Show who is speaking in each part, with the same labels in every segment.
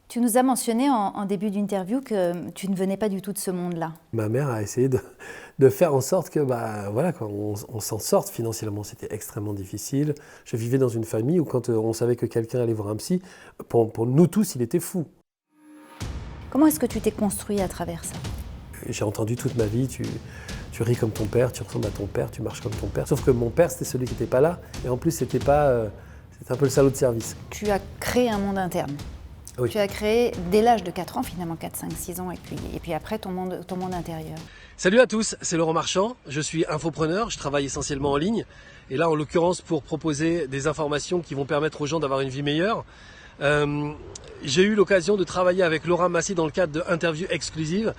Speaker 1: Tu nous as mentionné en début d'interview que tu ne venais pas du tout de ce monde-là.
Speaker 2: Ma mère a essayé de faire en sorte que voilà, on s'en sorte financièrement. C'était extrêmement difficile. Je vivais dans une famille où quand on savait que quelqu'un allait voir un psy, pour nous tous, il était fou.
Speaker 1: Comment est-ce que tu t'es construit à travers ça?
Speaker 2: J'ai entendu toute ma vie, tu ris comme ton père, tu ressembles à ton père, tu marches comme ton père. Sauf que mon père, c'était celui qui n'était pas là. Et en plus, c'était un peu le salaud de service.
Speaker 1: Tu as créé un monde interne.
Speaker 2: Oui.
Speaker 1: Tu as créé dès l'âge de 4 ans, finalement 4, 5, 6 ans, et puis après ton monde intérieur.
Speaker 3: Salut à tous, c'est Laurent Marchand, je suis infopreneur, je travaille essentiellement en ligne. Et là, en l'occurrence, pour proposer des informations qui vont permettre aux gens d'avoir une vie meilleure. J'ai eu l'occasion de travailler avec Laura Massy dans le cadre d'interviews exclusives.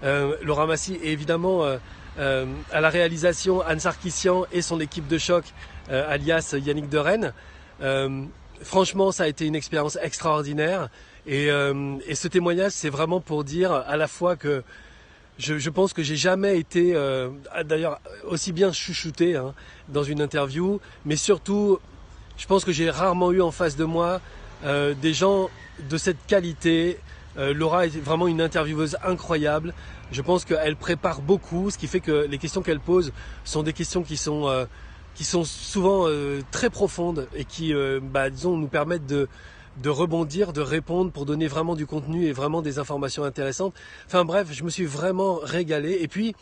Speaker 3: Laura Massy est évidemment à la réalisation Anne Sarkissian et son équipe de choc, alias Yannick de Rennes. Franchement, ça a été une expérience extraordinaire et ce témoignage, c'est vraiment pour dire à la fois que je pense que j'ai jamais été d'ailleurs aussi bien chouchouté dans une interview, mais surtout, je pense que j'ai rarement eu en face de moi des gens de cette qualité. Laura est vraiment une intervieweuse incroyable. Je pense qu'elle prépare beaucoup, ce qui fait que les questions qu'elle pose sont des questions qui sont souvent très profondes et qui, disons, nous permettent de rebondir, de répondre pour donner vraiment du contenu et vraiment des informations intéressantes. Enfin bref, je me suis vraiment régalé. Et puis,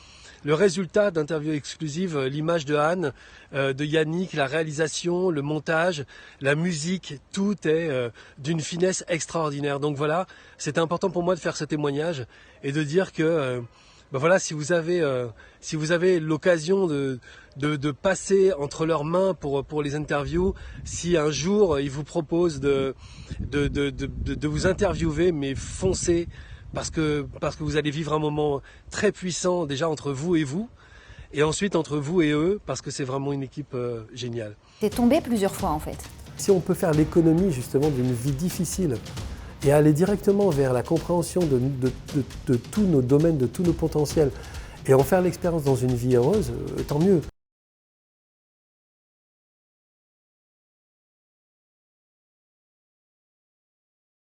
Speaker 3: le résultat d'interview exclusive, l'image de Anne, de Yannick, la réalisation, le montage, la musique, tout est d'une finesse extraordinaire. Donc voilà, c'était important pour moi de faire ce témoignage et de dire que voilà, si vous avez l'occasion de passer entre leurs mains pour les interviews, si un jour ils vous proposent de vous interviewer, mais foncez parce que vous allez vivre un moment très puissant déjà entre vous et ensuite entre vous et eux, parce que c'est vraiment une équipe géniale.
Speaker 1: T'es tombé plusieurs fois en fait.
Speaker 2: Si on peut faire l'économie justement d'une vie difficile et aller directement vers la compréhension de tous nos domaines, de tous nos potentiels, et en faire l'expérience dans une vie heureuse, tant mieux.